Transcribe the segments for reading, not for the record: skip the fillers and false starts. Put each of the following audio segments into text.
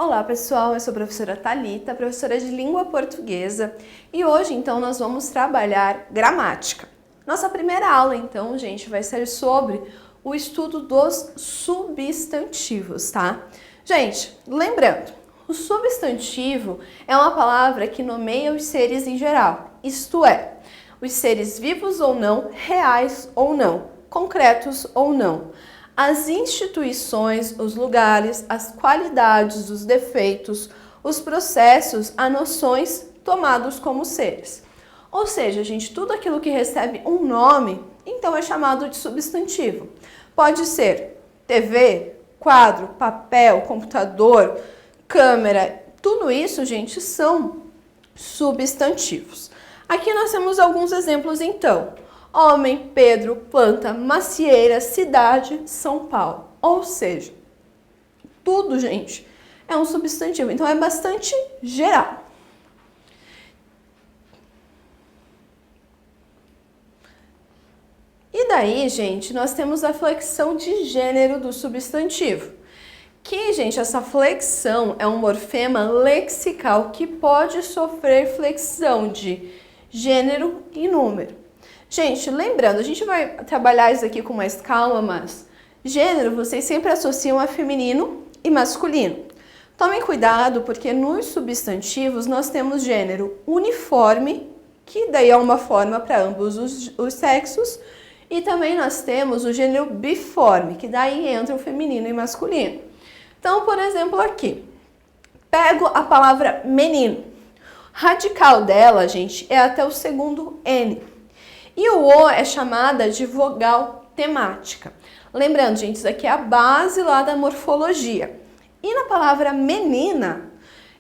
Olá pessoal, eu sou a professora Thalita, professora de língua portuguesa, e hoje então nós vamos trabalhar gramática. Nossa primeira aula então, gente, vai ser sobre o estudo dos substantivos, tá? Gente, lembrando, o substantivo é uma palavra que nomeia os seres em geral, isto é, os seres vivos ou não, reais ou não, concretos ou não. As instituições, os lugares, as qualidades, os defeitos, os processos, as noções tomados como seres. Ou seja, gente, tudo aquilo que recebe um nome, então é chamado de substantivo. Pode ser TV, quadro, papel, computador, câmera, tudo isso, gente, são substantivos. Aqui nós temos alguns exemplos, então. Homem, Pedro, planta, macieira, cidade, São Paulo. Ou seja, tudo, gente, é um substantivo. Então, é bastante geral. E daí, gente, nós temos a flexão de gênero do substantivo. Que, gente, essa flexão é um morfema lexical que pode sofrer flexão de gênero e número. Gente, lembrando, a gente vai trabalhar isso aqui com mais calma, mas gênero vocês sempre associam a feminino e masculino. Tomem cuidado, porque nos substantivos nós temos gênero uniforme, que daí é uma forma para ambos os sexos, e também nós temos o gênero biforme, que daí entra o feminino e masculino. Então, por exemplo, aqui, pego a palavra menino. Radical dela, gente, é até o segundo N. E o O é chamada de vogal temática. Lembrando, gente, isso aqui é a base lá da morfologia. E na palavra menina,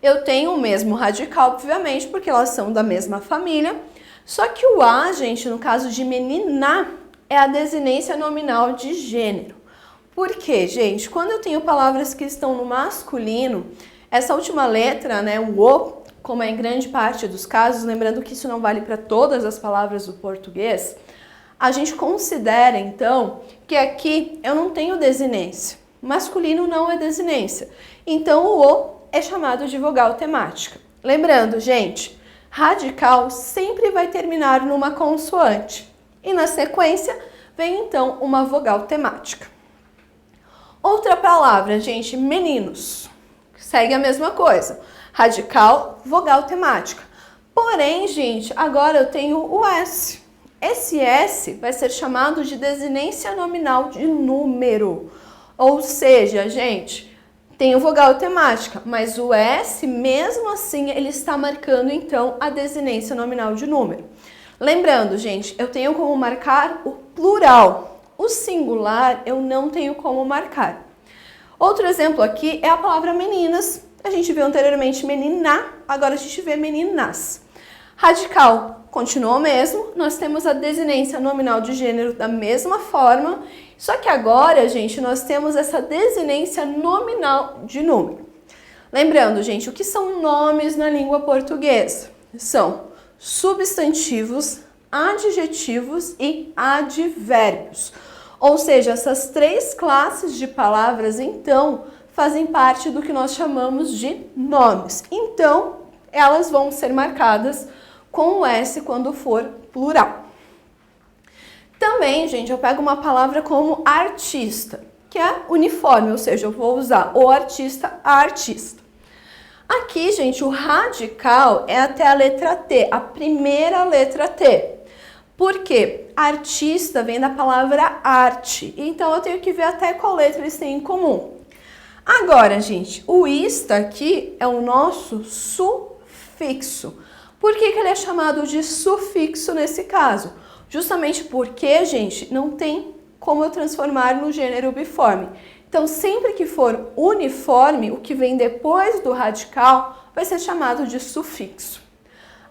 eu tenho o mesmo radical, obviamente, porque elas são da mesma família. Só que o A, gente, no caso de menina, é a desinência nominal de gênero. Por quê, gente? Quando eu tenho palavras que estão no masculino, essa última letra, né, o O, como é em grande parte dos casos, lembrando que isso não vale para todas as palavras do português, a gente considera, então, que aqui eu não tenho desinência. Masculino não é desinência. Então, o O é chamado de vogal temática. Lembrando, gente, radical sempre vai terminar numa consoante. E na sequência, vem, então, uma vogal temática. Outra palavra, gente, meninos. Segue a mesma coisa. Radical, vogal temática. Porém, gente, agora eu tenho o S. Esse S vai ser chamado de desinência nominal de número. Ou seja, gente, tem o vogal temática, mas o S, mesmo assim, ele está marcando, então, a desinência nominal de número. Lembrando, gente, eu tenho como marcar o plural. O singular eu não tenho como marcar. Outro exemplo aqui é a palavra meninas. A gente viu anteriormente menina, agora a gente vê meninas. Radical continua o mesmo, nós temos a desinência nominal de gênero da mesma forma, só que agora, gente, nós temos essa desinência nominal de número. Lembrando, gente, o que são nomes na língua portuguesa? São substantivos, adjetivos e advérbios. Ou seja, essas três classes de palavras, então, fazem parte do que nós chamamos de nomes. Então, elas vão ser marcadas com o S quando for plural. Também, gente, eu pego uma palavra como artista, que é uniforme, ou seja, eu vou usar o artista, a artista. Aqui, gente, o radical é até a letra T, a primeira letra T. Por quê? Artista vem da palavra arte, então eu tenho que ver até qual letra eles têm em comum. Agora, gente, o ista aqui é o nosso sufixo. Por que ele é chamado de sufixo nesse caso? Justamente porque, gente, não tem como eu transformar no gênero biforme. Então, sempre que for uniforme, o que vem depois do radical vai ser chamado de sufixo.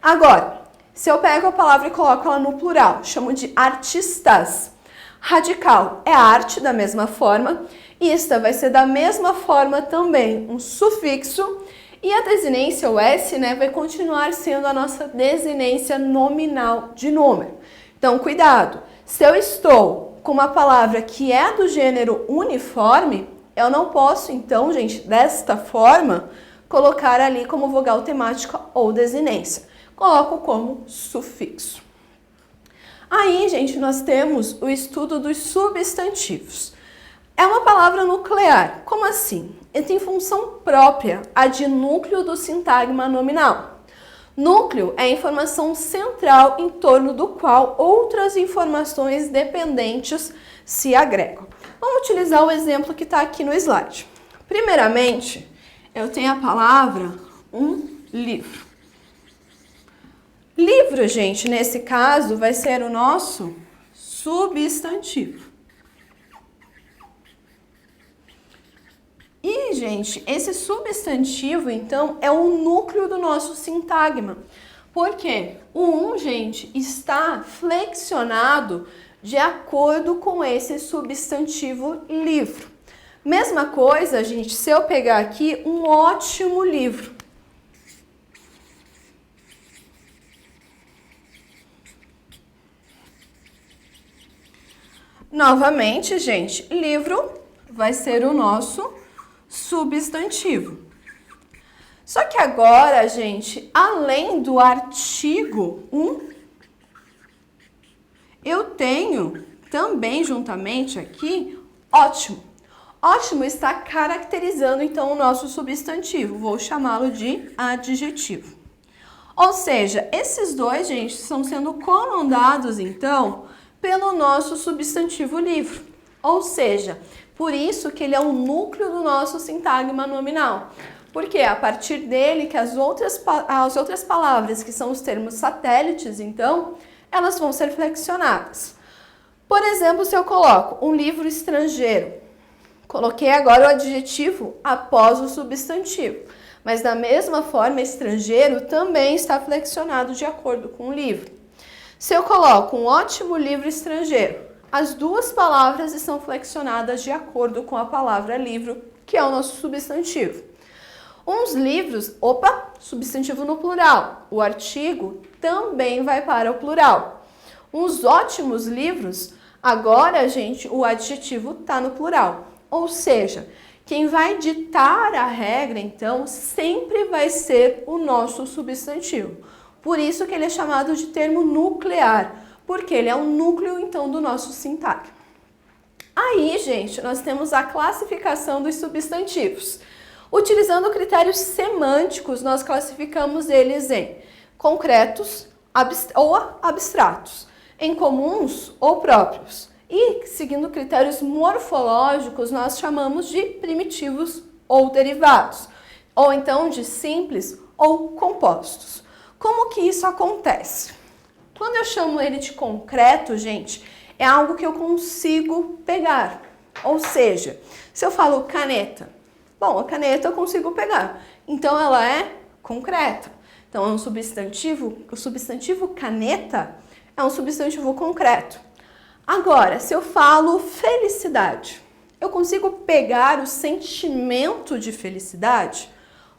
Agora, se eu pego a palavra e coloco ela no plural, chamo de artistas. Radical é arte da mesma forma, ista vai ser da mesma forma também um sufixo, e a desinência, o S, né, vai continuar sendo a nossa desinência nominal de número. Então, cuidado, se eu estou com uma palavra que é do gênero uniforme, Eu não posso, então, gente, desta forma, colocar ali como vogal temática ou desinência. Coloco como sufixo. Aí, gente, nós temos o estudo dos substantivos. É uma palavra nuclear. Como assim? Ele tem função própria, a de núcleo do sintagma nominal. Núcleo é a informação central em torno do qual outras informações dependentes se agregam. Vamos utilizar o exemplo que está aqui no slide. Primeiramente, eu tenho a palavra livro. Livro, gente, nesse caso, vai ser o nosso substantivo. E, gente, esse substantivo, então, é o núcleo do nosso sintagma. Por quê? O gente, está flexionado de acordo com esse substantivo livro. Mesma coisa, gente, se eu pegar aqui um ótimo livro. Novamente, gente, livro vai ser o nosso substantivo. Só que agora, gente, além do artigo eu tenho também juntamente aqui ótimo. Ótimo está caracterizando então o nosso substantivo. Vou chamá-lo de adjetivo. Ou seja, esses dois, gente, estão sendo comandados então pelo nosso substantivo livro. Ou seja, por isso que ele é o núcleo do nosso sintagma nominal. Porque é a partir dele que as outras palavras, que são os termos satélites, então, elas vão ser flexionadas. Por exemplo, se eu coloco um livro estrangeiro, coloquei agora o adjetivo após o substantivo. Mas da mesma forma, estrangeiro também está flexionado de acordo com o livro. Se eu coloco um ótimo livro estrangeiro, as duas palavras estão flexionadas de acordo com a palavra livro, que é o nosso substantivo. Uns livros, substantivo no plural. O artigo também vai para o plural. Uns ótimos livros, agora, gente, o adjetivo está no plural. Ou seja, quem vai ditar a regra, então, sempre vai ser o nosso substantivo. Por isso que ele é chamado de termo nuclear, porque ele é o núcleo, então, do nosso sintagma. Aí, gente, nós temos a classificação dos substantivos. Utilizando critérios semânticos, nós classificamos eles em concretos ou abstratos, em comuns ou próprios. E, seguindo critérios morfológicos, nós chamamos de primitivos ou derivados, ou então de simples ou compostos. Como que isso acontece? Quando eu chamo ele de concreto, gente, é algo que eu consigo pegar. Ou seja, se eu falo caneta, bom, a caneta eu consigo pegar, então ela é concreta. Então é um substantivo, o substantivo caneta é um substantivo concreto. Agora, se eu falo felicidade, eu consigo pegar o sentimento de felicidade?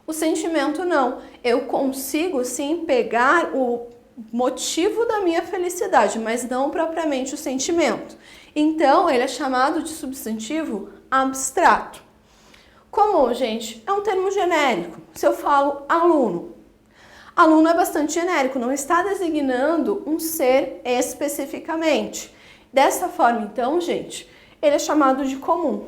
O sentimento não. Eu consigo sim pegar o motivo da minha felicidade, mas não propriamente o sentimento. Então, ele é chamado de substantivo abstrato. Comum, gente, é um termo genérico. Se eu falo aluno, aluno é bastante genérico, não está designando um ser especificamente. Dessa forma, então, gente, ele é chamado de comum.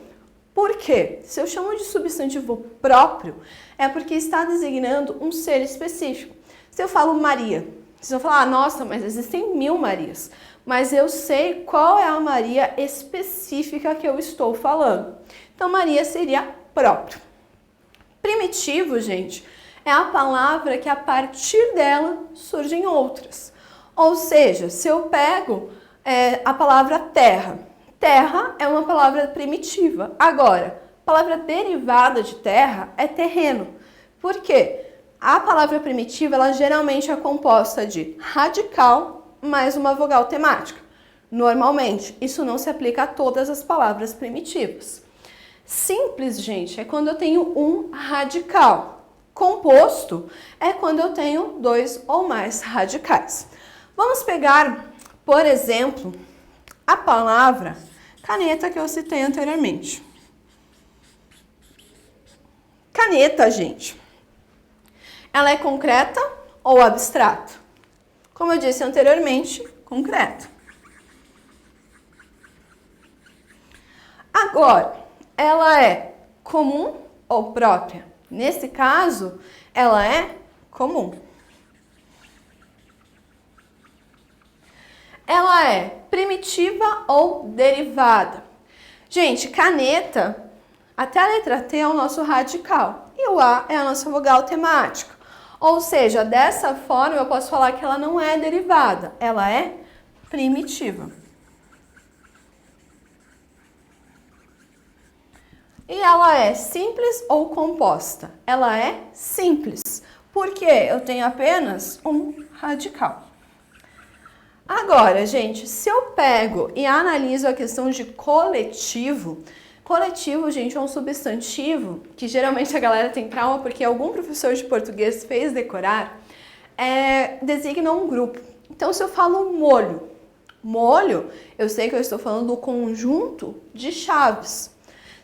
Por quê? Se eu chamo de substantivo próprio, é porque está designando um ser específico. Se eu falo Maria, vocês vão falar, nossa, mas existem 1000 Marias. Mas eu sei qual é a Maria específica que eu estou falando. Então, Maria seria próprio. Primitivo, gente, é a palavra que a partir dela surgem outras. Ou seja, se eu pego a palavra terra, terra é uma palavra primitiva. Agora, a palavra derivada de terra é terreno. Por quê? A palavra primitiva, ela geralmente é composta de radical mais uma vogal temática. Normalmente, isso não se aplica a todas as palavras primitivas. Simples, gente, é quando eu tenho um radical. Composto é quando eu tenho 2 ou mais radicais. Vamos pegar, por exemplo, a palavra caneta que eu citei anteriormente. caneta, gente, ela é concreta ou abstrata? Como eu disse anteriormente, concreta. Agora, ela é comum ou própria? Nesse caso, ela é comum. Ela é primitiva ou derivada? Gente, caneta, até a letra T é o nosso radical e o A é a nossa vogal temática. Ou seja, dessa forma eu posso falar que ela não é derivada, ela é primitiva. E ela é simples ou composta? Ela é simples, porque eu tenho apenas um radical. Agora, gente, se eu pego e analiso a questão de coletivo, coletivo, gente, é um substantivo que geralmente a galera tem trauma porque algum professor de português fez decorar, designa um grupo. Então, se eu falo molho, molho, eu sei que eu estou falando do conjunto de chaves.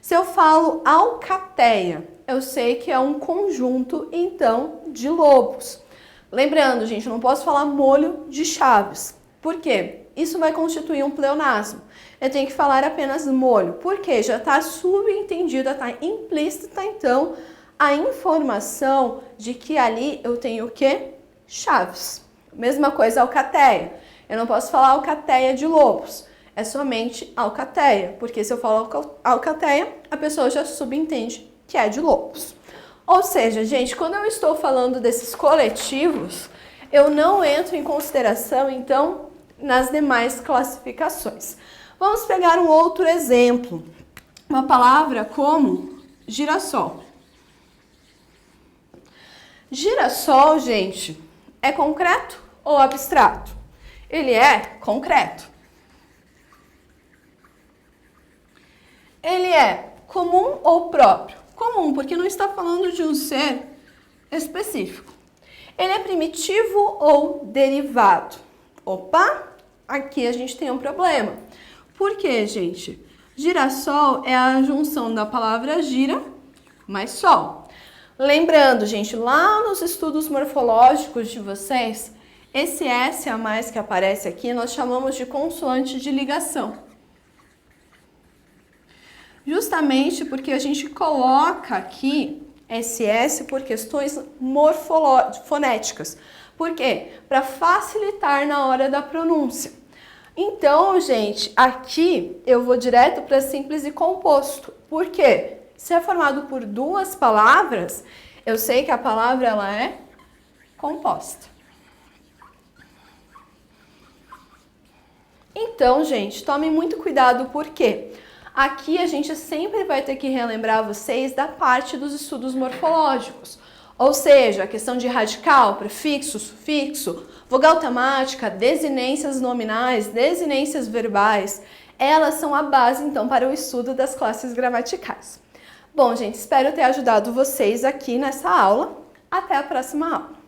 Se eu falo alcateia, eu sei que é um conjunto, então, de lobos. Lembrando, gente, eu não posso falar molho de chaves. Por quê? Isso vai constituir um pleonasmo. Eu tenho que falar apenas molho. Por quê? Já está subentendida, está implícita, então, a informação de que ali eu tenho o quê? Chaves. Mesma coisa, alcateia. Eu não posso falar alcateia de lobos. É somente alcateia, porque se eu falo alcateia, a pessoa já subentende que é de lobos. Ou seja, gente, quando eu estou falando desses coletivos, eu não entro em consideração, então, nas demais classificações. Vamos pegar um outro exemplo. Uma palavra como girassol. Girassol, gente, é concreto ou abstrato? Ele é concreto. Ele é comum ou próprio? Comum, porque não está falando de um ser específico. Ele é primitivo ou derivado? Opa, aqui a gente tem um problema. Por quê, gente? Girassol é a junção da palavra gira mais sol. Lembrando, gente, lá nos estudos morfológicos de vocês, esse S a mais que aparece aqui, nós chamamos de consoante de ligação. Justamente porque a gente coloca aqui SS por questões fonéticas. Por quê? Para facilitar na hora da pronúncia. Então, gente, aqui eu vou direto para simples e composto. Por quê? Se é formado por duas palavras, eu sei que a palavra ela é composta. Então, gente, tomem muito cuidado, por quê? Aqui a gente sempre vai ter que relembrar vocês da parte dos estudos morfológicos. Ou seja, a questão de radical, prefixo, sufixo, vogal temática, desinências nominais, desinências verbais. Elas são a base, então, para o estudo das classes gramaticais. Bom, gente, espero ter ajudado vocês aqui nessa aula. Até a próxima aula.